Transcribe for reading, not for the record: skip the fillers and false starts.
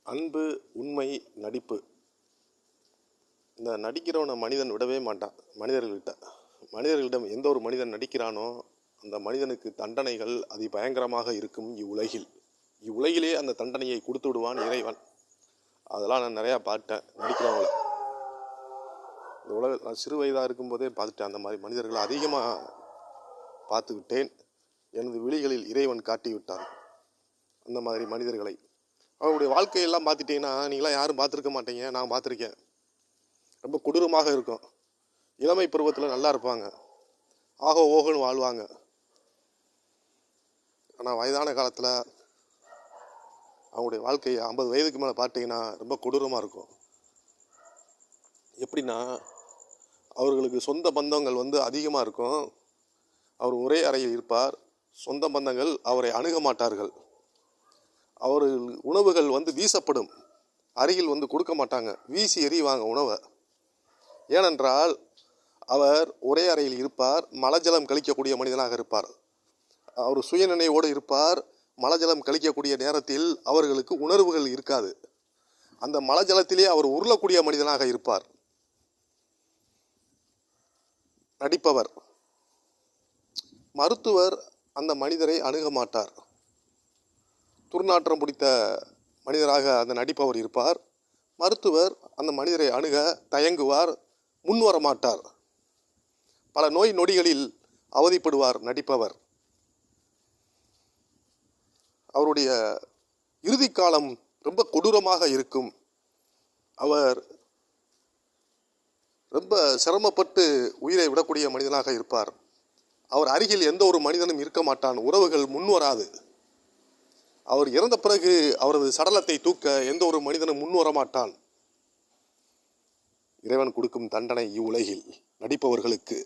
அன்பு, உண்மை, நடிப்பு. இந்த நடிக்கிறவனை மனிதன் விடவே மாட்டான். மனிதர்களிடம் எந்த ஒரு மனிதன் நடிக்கிறானோ அந்த மனிதனுக்கு தண்டனைகள் அதிபயங்கரமாக இருக்கும். இவ்வுலகிலே அந்த தண்டனையை கொடுத்து விடுவான் இறைவன். அதெல்லாம் நான் நிறையா பார்த்தேன். நடிக்கிறவங்கள இந்த நான் சிறு வயதாக இருக்கும்போதே பார்த்துட்டேன். அந்த மாதிரி மனிதர்களை அதிகமாக பார்த்துக்கிட்டேன். எனது விழிகளில் இறைவன் காட்டி விட்டான் அந்த மாதிரி மனிதர்களை. அவருடைய வாழ்க்கையெல்லாம் பார்த்துட்டீங்கன்னா நீங்களாம் யாரும் பார்த்துருக்க மாட்டீங்க. நான் பார்த்துருக்கேன். ரொம்ப கொடூரமாக இருக்கும். இளமை பருவத்தில் நல்லா இருப்பாங்க, ஆகோ ஓகோன்னு வாழ்வாங்க. ஆனால் வயதான காலத்தில் அவங்களுடைய வாழ்க்கையை 50 வயதுக்கு மேலே பார்த்தீங்கன்னா ரொம்ப கொடூரமாக இருக்கும். எப்படின்னா, அவர்களுக்கு சொந்த பந்தங்கள் அதிகமாக இருக்கும். அவர் ஒரே அறையில் இருப்பார். சொந்த பந்தங்கள் அவரை அணுக மாட்டார்கள். அவர்கள் உணவுகள் வீசப்படும். அருகில் கொடுக்க மாட்டாங்க. வீசி எறிவாங்க உணவை. ஏனென்றால் அவர் ஒரே அறையில் இருப்பார். மலஜலம் கழிக்கக்கூடிய மனிதனாக இருப்பார். அவர் சுயநினைவோடு இருப்பார். மலஜலம் கழிக்கக்கூடிய நேரத்தில் அவர்களுக்கு உணர்வுகள் இருக்காது. அந்த மலஜலத்திலே அவர் உருளக்கூடிய மனிதனாக இருப்பார். நடிப்பவர். மருத்துவர் அந்த மனிதரை அணுக மாட்டார். துர்நாற்றம் பிடித்த மனிதராக அந்த நடிப்பவர் இருப்பார். மருத்துவர் அந்த மனிதரை அணுக தயங்குவார், முன்வர மாட்டார். பல நோய் நொடிகளில் அவதிப்படுவார் நடிப்பவர். அவருடைய இறுதி காலம் ரொம்ப கொடூரமாக இருக்கும். அவர் ரொம்ப சிரமப்பட்டு உயிரை விடக்கூடிய மனிதனாக இருப்பார். அவர் அருகில் எந்த ஒரு மனிதனும் இருக்க மாட்டான். உறவுகள் முன்வராது. அவர் இறந்த பிறகு அவரது சடலத்தை தூக்க எந்த ஒரு மனிதனும் முன்வர மாட்டான். இறைவன் கொடுக்கும் தண்டனை இவ்வுலகில் நடிப்பவர்களுக்கு.